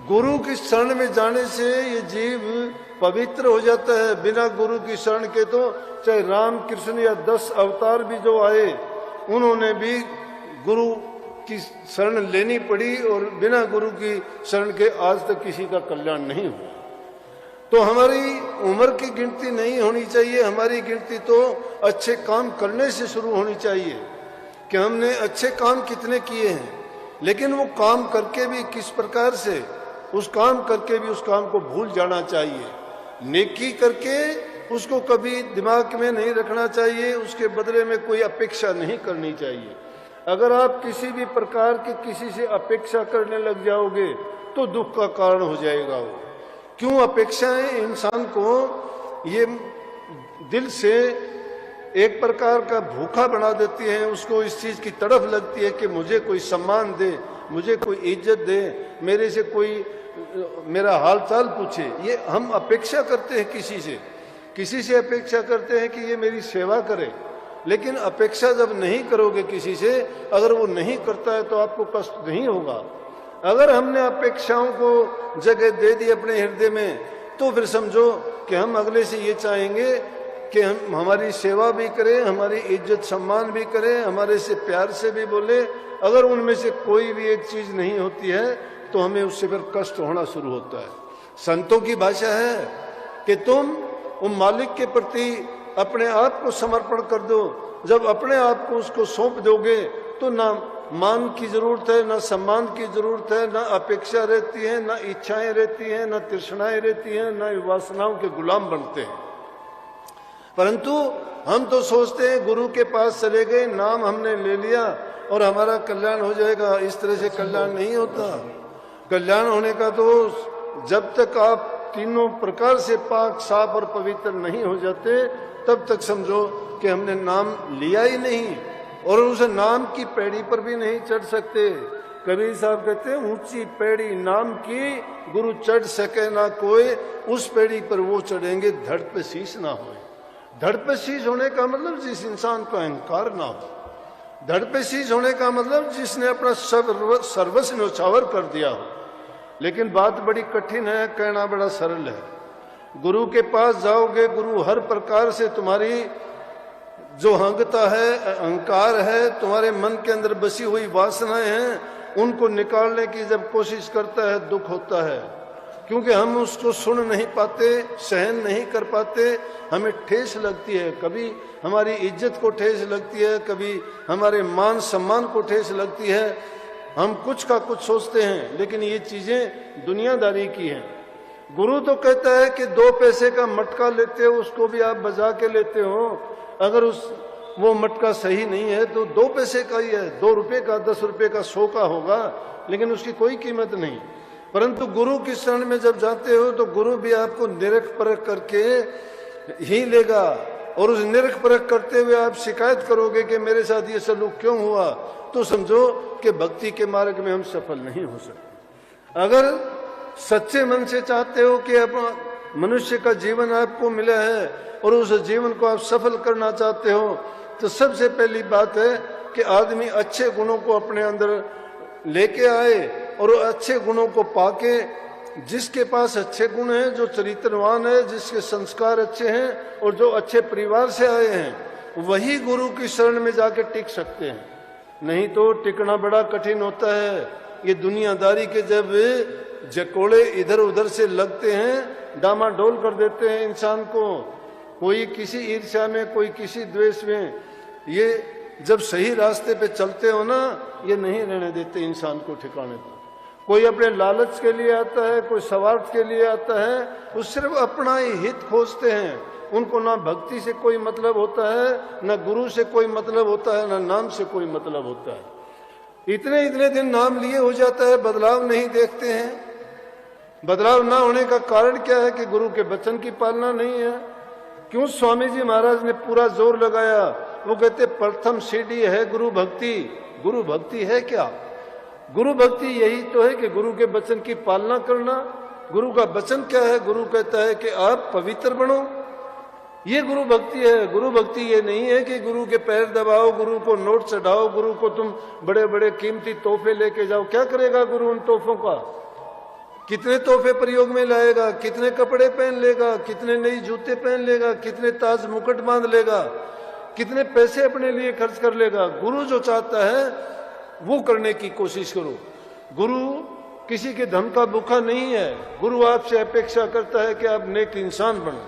गुरु की शरण में जाने से ये जीव पवित्र हो जाता है। बिना गुरु की शरण के तो चाहे राम कृष्ण या 10 अवतार भी जो आए उन्होंने भी गुरु की शरण लेनी पड़ी और बिना गुरु की शरण के आज तक किसी का कल्याण नहीं हुआ। तो हमारी उम्र की गिनती नहीं होनी चाहिए, हमारी गिनती तो अच्छे काम करने से शुरू होनी चाहिए कि हमने अच्छे काम कितने किए हैं, लेकिन वो काम करके भी किस प्रकार से, उस काम करके भी उस काम को भूल जाना चाहिए। नेकी करके उसको कभी दिमाग में नहीं रखना चाहिए, उसके बदले में कोई अपेक्षा नहीं करनी चाहिए। अगर आप किसी भी प्रकार के किसी से अपेक्षा करने लग जाओगे तो दुख का कारण हो जाएगा वो। क्यों अपेक्षाएं इंसान को ये दिल से एक प्रकार का भूखा बना देती हैं, उसको इस चीज की तड़फ लगती है कि मुझे कोई सम्मान दे, मुझे कोई इज्जत दे, मेरे से कोई मेरा हाल चाल पूछे। ये हम अपेक्षा करते हैं किसी से अपेक्षा करते हैं कि ये मेरी सेवा करे, लेकिन अपेक्षा जब नहीं करोगे किसी से, अगर वो नहीं करता है तो आपको कष्ट नहीं होगा। अगर हमने अपेक्षाओं को जगह दे दी अपने हृदय में तो फिर समझो कि हम अगले से ये चाहेंगे कि हम हमारी सेवा भी करें, हमारी इज्जत सम्मान भी करें, हमारे से प्यार से भी बोले। अगर उनमें से कोई भी एक चीज नहीं होती है तो हमें उससे फिर कष्ट होना शुरू होता है। संतों की भाषा है कि तुम उन मालिक के प्रति अपने आप को समर्पण कर दो। जब अपने आप को उसको सौंप दोगे तो ना मान की जरूरत है, ना सम्मान की जरूरत है, ना अपेक्षा रहती है, ना इच्छाएं रहती हैं, ना तृष्णाएं रहती हैं, ना वासनाओं के गुलाम बनते हैं। परंतु हम तो सोचते हैं गुरु के पास चले गए, नाम हमने ले लिया और हमारा कल्याण हो जाएगा। इस तरह से कल्याण नहीं होता। कल्याण होने का तो जब तक आप तीनों प्रकार से पाक साफ और पवित्र नहीं हो जाते तब तक समझो कि हमने नाम लिया ही नहीं और उस नाम की पैड़ी पर भी नहीं चढ़ सकते। कबीर साहब कहते हैं ऊंची पैड़ी नाम की गुरु चढ़ सके ना कोई, उस पैड़ी पर वो चढ़ेंगे धड़ पे शीश ना हो। धड़ पे शीश होने का मतलब जिस इंसान को अहंकार ना हो। धड़ पे शीश होने का मतलब जिसने अपना सर्वस्व न्यौछावर कर दिया हो। लेकिन बात बड़ी कठिन है, कहना बड़ा सरल है। गुरु के पास जाओगे, गुरु हर प्रकार से तुम्हारी जो अहंता है, अहंकार है, तुम्हारे मन के अंदर बसी हुई वासनाएं हैं, उनको निकालने की जब कोशिश करता है दुख होता है, क्योंकि हम उसको सुन नहीं पाते, सहन नहीं कर पाते, हमें ठेस लगती है। कभी हमारी इज्जत को ठेस लगती है, कभी हमारे मान सम्मान को ठेस लगती है। हम कुछ का कुछ सोचते हैं, लेकिन ये चीजें दुनियादारी की हैं। गुरु तो कहता है कि 2 पैसे का मटका लेते हो, उसको भी आप बजा के लेते हो। अगर वो मटका सही नहीं है तो 2 पैसे का ही है, 2 रुपए का, 10 रुपए का, 100 का होगा, लेकिन उसकी कोई कीमत नहीं। परंतु गुरु की शरण में जब जाते हो तो गुरु भी आपको निरख परख करके ही लेगा, और उस निरख परख करते हुए आप शिकायत करोगे कि मेरे साथ ये सलूक क्यों हुआ, तो समझो कि भक्ति के मार्ग में हम सफल नहीं हो सकते। अगर सच्चे मन से चाहते हो कि अपना मनुष्य का जीवन आपको मिला है और उस जीवन को आप सफल करना चाहते हो, तो सबसे पहली बात है कि आदमी अच्छे गुणों को अपने अंदर लेके आए और अच्छे गुणों को पाके, जिसके पास अच्छे गुण हैं, जो चरित्रवान है, जिसके संस्कार अच्छे हैं और जो अच्छे परिवार से आए हैं, वही गुरु की शरण में जाके टिक सकते हैं। नहीं तो टिकना बड़ा कठिन होता है। ये दुनियादारी के जब जकोड़े इधर उधर से लगते हैं, डामाडोल कर देते हैं इंसान को, कोई किसी ईर्ष्या में, कोई किसी द्वेष में। ये जब सही रास्ते पे चलते हो ना, ये नहीं रहने देते इंसान को ठिकाने पर। कोई अपने लालच के लिए आता है, कोई स्वार्थ के लिए आता है, वो सिर्फ अपना ही हित खोजते हैं। उनको ना भक्ति से कोई मतलब होता है, ना गुरु से कोई मतलब होता है, ना नाम से कोई मतलब होता है। इतने दिन नाम लिए हो जाता है, बदलाव नहीं देखते हैं। बदलाव ना होने का कारण क्या है कि गुरु के वचन की पालना नहीं है। क्यों स्वामी जी महाराज ने पूरा जोर लगाया, वो कहते प्रथम सीढ़ी है गुरु भक्ति। गुरु भक्ति है क्या? गुरु भक्ति यही तो है कि गुरु के वचन की पालना करना। गुरु का वचन क्या है? गुरु कहता है कि आप पवित्र बनो, ये गुरु भक्ति है। गुरु भक्ति ये नहीं है कि गुरु के पैर दबाओ, गुरु को नोट चढ़ाओ, गुरु को तुम बड़े बड़े कीमती तोहफे लेके जाओ। क्या करेगा गुरु उन तोहफों का? कितने तोहफे प्रयोग में लाएगा, कितने कपड़े पहन लेगा, कितने नई जूते पहन लेगा, कितने ताज मुकुट बांध लेगा, कितने पैसे अपने लिए खर्च कर लेगा। गुरु जो चाहता है वो करने की कोशिश करो। गुरु किसी के धन का भूखा नहीं है। गुरु आपसे अपेक्षा करता है कि आप नेक इंसान बनो,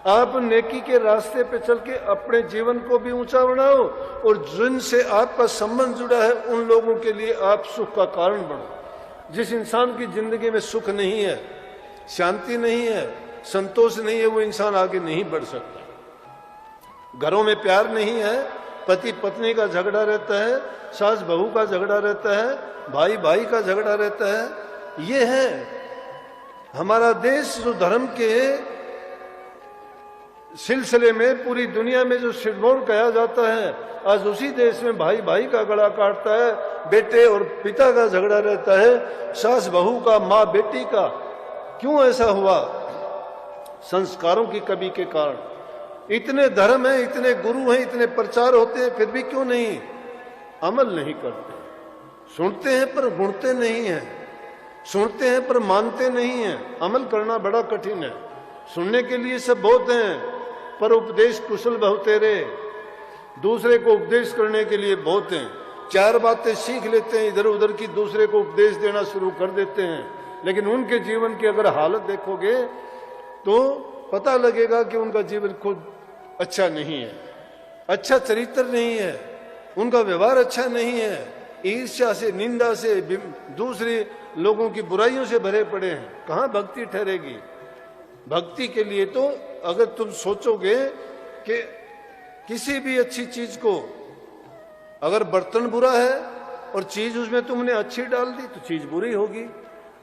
आप नेकी के रास्ते पे चल के अपने जीवन को भी ऊंचा बनाओ और जिनसे आपका संबंध जुड़ा है उन लोगों के लिए आप सुख का कारण बनो। जिस इंसान की जिंदगी में सुख नहीं है, शांति नहीं है, संतोष नहीं है, वो इंसान आगे नहीं बढ़ सकता। घरों में प्यार नहीं है, पति पत्नी का झगड़ा रहता है, सास बहू का झगड़ा रहता है, भाई भाई का झगड़ा रहता है। ये है हमारा देश जो धर्म के सिलसिले में पूरी दुनिया में जो सिरमौर कहा जाता है, आज उसी देश में भाई भाई का गला काटता है, बेटे और पिता का झगड़ा रहता है, सास बहू का, माँ बेटी का। क्यों ऐसा हुआ? संस्कारों की कमी के कारण। इतने धर्म हैं, इतने गुरु हैं, इतने प्रचार होते हैं, फिर भी क्यों नहीं अमल नहीं करते? सुनते हैं पर गुणते नहीं हैं, सुनते हैं पर मानते नहीं हैं। अमल करना बड़ा कठिन है। सुनने के लिए सब बहुत हैं, पर उपदेश कुशल बहुतेरे। दूसरे को उपदेश करने के लिए बहुत हैं। चार बातें सीख लेते हैं इधर उधर की, दूसरे को उपदेश देना शुरू कर देते हैं, लेकिन उनके जीवन की अगर हालत देखोगे तो पता लगेगा कि उनका जीवन खुद अच्छा नहीं है, अच्छा चरित्र नहीं है, उनका व्यवहार अच्छा नहीं है, ईर्ष्या से, निंदा से, दूसरे लोगों की बुराइयों से भरे पड़े हैं। कहाँ भक्ति ठहरेगी? भक्ति के लिए तो अगर तुम सोचोगे कि किसी भी अच्छी चीज को, अगर बर्तन बुरा है और चीज उसमें तुमने अच्छी डाल दी तो चीज बुरी होगी,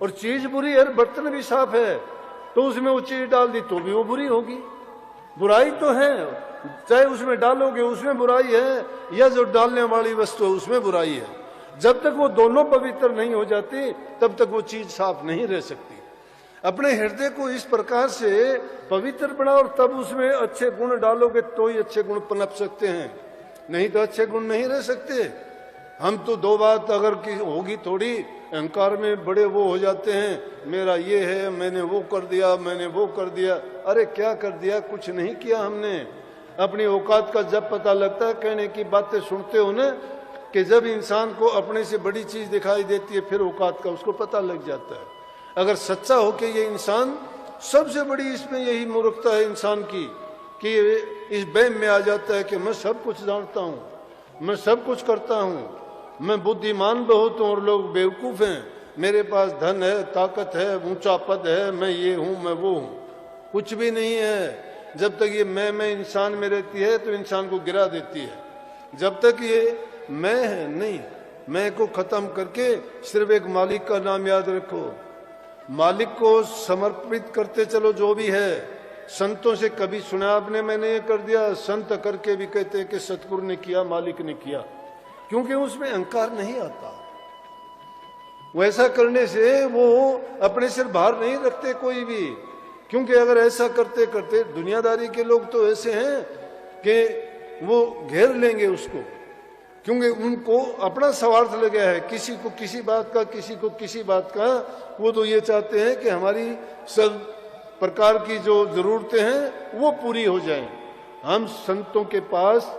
और चीज बुरी है बर्तन भी साफ है तो उसमें वो चीज डाल दी तो भी वो बुरी होगी। बुराई तो है, चाहे उसमें डालोगे उसमें बुराई है, या जो डालने वाली वस्तु है उसमें बुराई है। जब तक वो दोनों पवित्र नहीं हो जाती तब तक वो चीज साफ नहीं रह सकती। अपने हृदय को इस प्रकार से पवित्र बनाओ और तब उसमें अच्छे गुण डालोगे तो ही अच्छे गुण पनप सकते हैं, नहीं तो अच्छे गुण नहीं रह सकते। हम तो दो बात अगर की होगी थोड़ी, अहंकार में बड़े वो हो जाते हैं, मेरा ये है, मैंने वो कर दिया, मैंने वो कर दिया। अरे क्या कर दिया? कुछ नहीं किया हमने। अपनी औकात का जब पता लगता है, कहने की बातें सुनते हो ना कि जब इंसान को अपने से बड़ी चीज दिखाई देती है फिर औकात का उसको पता लग जाता है। अगर सच्चा हो कि ये इंसान, सबसे बड़ी इसमें यही मूर्खता है इंसान की कि इस वहम में आ जाता है कि मैं सब कुछ जानता हूँ, मैं सब कुछ करता हूँ, मैं बुद्धिमान बहुत हूँ और लोग बेवकूफ हैं, मेरे पास धन है, ताकत है, ऊंचा पद है, मैं ये हूँ, मैं वो हूँ। कुछ भी नहीं है। जब तक ये मैं इंसान में रहती है तो इंसान को गिरा देती है। जब तक ये मैं है नहीं, मैं को खत्म करके सिर्फ एक मालिक का नाम याद रखो, मालिक को समर्पित करते चलो जो भी है। संतों से कभी सुना आपने मैंने ये कर दिया? संत करके भी कहते हैं कि सतगुरु ने किया, मालिक ने किया, क्योंकि उसमें अहंकार नहीं आता। वैसा करने से वो अपने सिर भार नहीं रखते कोई भी, क्योंकि अगर ऐसा करते करते, दुनियादारी के लोग तो ऐसे हैं कि वो घेर लेंगे उसको, क्योंकि उनको अपना स्वार्थ लगा है, किसी को किसी बात का, किसी को किसी बात का। वो तो ये चाहते हैं कि हमारी सब प्रकार की जो जरूरतें हैं वो पूरी हो जाएं। हम संतों के पास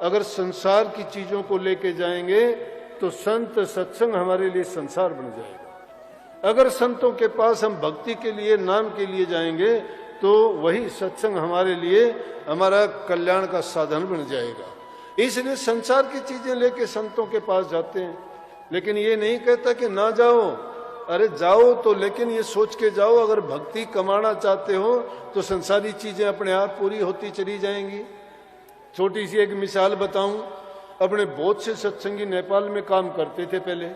अगर संसार की चीजों को लेके जाएंगे तो संत सत्संग हमारे लिए संसार बन जाएगा। अगर संतों के पास हम भक्ति के लिए, नाम के लिए जाएंगे तो वही सत्संग हमारे लिए हमारा कल्याण का साधन बन जाएगा। इसलिए संसार की चीजें लेके संतों के पास जाते हैं, लेकिन ये नहीं कहता कि ना जाओ। अरे जाओ तो, लेकिन ये सोच के जाओ अगर भक्ति कमाना चाहते हो तो संसारी चीजें अपने आप पूरी होती चली जाएंगी। छोटी सी एक मिसाल बताऊं, अपने बहुत से सत्संगी नेपाल में काम करते थे पहले।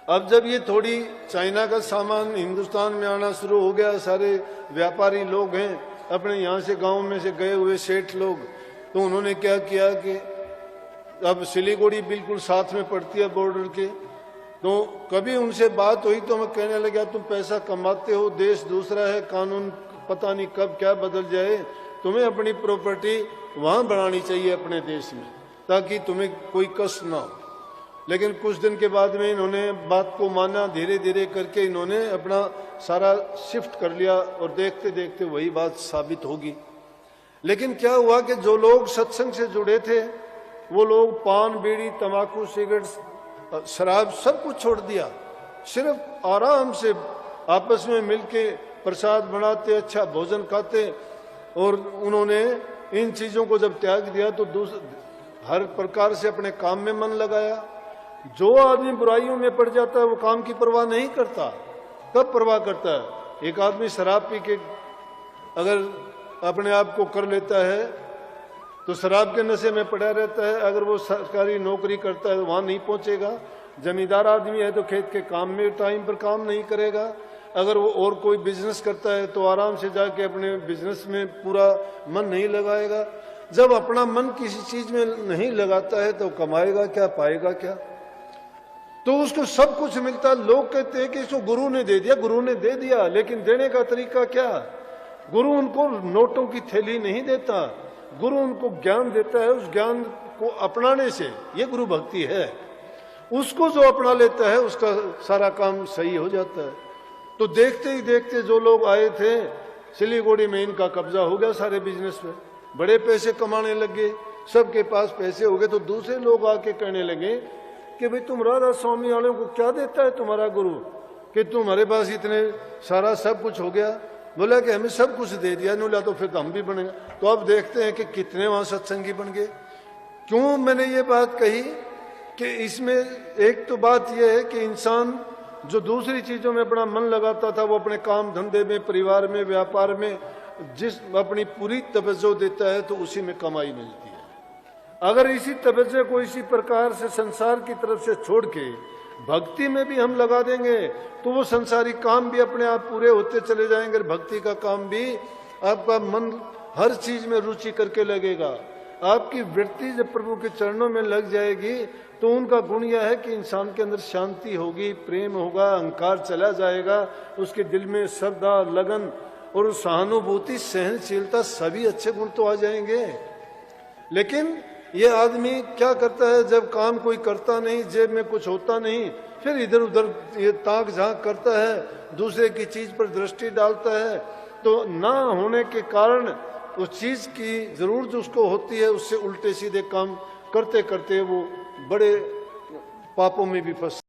अब जब ये थोड़ी चाइना का सामान हिंदुस्तान में आना शुरू हो गया, सारे व्यापारी लोग हैं अपने यहाँ से गांव में से गए हुए सेठ लोग, तो उन्होंने क्या किया कि अब सिलीगुड़ी बिल्कुल साथ में पड़ती है बॉर्डर के, तो कभी उनसे बात हुई तो मैं कहने लगा तुम पैसा कमाते हो, देश दूसरा है, कानून पता नहीं कब क्या बदल जाए, तुम्हें अपनी प्रॉपर्टी वहां बनानी चाहिए अपने देश में, ताकि तुम्हें कोई कष्ट ना हो। लेकिन कुछ दिन के बाद में इन्होंने बात को माना, धीरे धीरे करके इन्होंने अपना सारा शिफ्ट कर लिया और देखते देखते वही बात साबित होगी। लेकिन क्या हुआ कि जो लोग सत्संग से जुड़े थे वो लोग पान, बीड़ी, तंबाकू, सिगरेट, शराब सब कुछ छोड़ दिया। सिर्फ आराम से आपस में मिलके प्रसाद बनाते, अच्छा भोजन खाते, और उन्होंने इन चीजों को जब त्याग दिया तो हर प्रकार से अपने काम में मन लगाया। जो आदमी बुराइयों में पड़ जाता है वो काम की परवाह नहीं करता। कब परवाह करता है? एक आदमी शराब पी के अगर अपने आप को कर लेता है तो शराब के नशे में पड़ा रहता है। अगर वो सरकारी नौकरी करता है तो वहां नहीं पहुंचेगा। जमींदार आदमी है तो खेत के काम में टाइम पर काम नहीं करेगा। अगर वो और कोई बिजनेस करता है तो आराम से जाके अपने बिजनेस में पूरा मन नहीं लगाएगा। जब अपना मन किसी चीज में नहीं लगाता है तो कमाएगा क्या, पाएगा क्या? तो उसको सब कुछ मिलता। लोग कहते हैं कि इसको गुरु ने दे दिया, गुरु ने दे दिया, लेकिन देने का तरीका क्या? गुरु उनको नोटों की थैली नहीं देता, गुरु उनको ज्ञान देता है। उस ज्ञान को अपनाने से ये गुरु भक्ति है। उसको जो अपना लेता है उसका सारा काम सही हो जाता है। तो देखते ही देखते जो लोग आए थे सिलीगुड़ी में, इनका कब्जा हो गया सारे बिजनेस में, बड़े पैसे कमाने लगे, सबके पास पैसे हो गए। तो दूसरे लोग आके कहने लगे कि भाई तुम राधा स्वामी वालों को क्या देता है तुम्हारा गुरु कि तुम्हारे पास इतने सारा सब कुछ हो गया? बोला कि हमें सब कुछ दे दिया। बोला तो फिर तो हम भी बनेंगे। तो अब देखते हैं कि कितने वहां सत्संगी बन गए। क्यों मैंने ये बात कही कि इसमें एक तो बात यह है कि इंसान जो दूसरी चीजों में अपना मन लगाता था वो अपने काम धंधे में, परिवार में, व्यापार में जिस अपनी पूरी तवज्जो देता है तो उसी में कमाई मिलती है। अगर इसी तवज्जो को इसी प्रकार से संसार की तरफ से छोड़ के भक्ति में भी हम लगा देंगे तो वो संसारी काम भी अपने आप पूरे होते चले जाएंगे। भक्ति का काम भी आपका मन हर चीज में रुचि करके लगेगा। आपकी वृत्ति जब प्रभु के चरणों में लग जाएगी तो उनका गुण यह है कि इंसान के अंदर शांति होगी, प्रेम होगा, अहंकार चला जाएगा, उसके दिल में श्रद्धा, लगन और सहानुभूति, सहनशीलता, सभी अच्छे गुण तो आ जाएंगे। लेकिन ये आदमी क्या करता है, जब काम कोई करता नहीं, जेब में कुछ होता नहीं, फिर इधर उधर ये ताक झांक करता है, दूसरे की चीज पर दृष्टि डालता है। तो ना होने के कारण उस चीज की जरूरत उसको होती है, उससे उल्टे सीधे काम करते करते वो बड़े पापों में भी फंस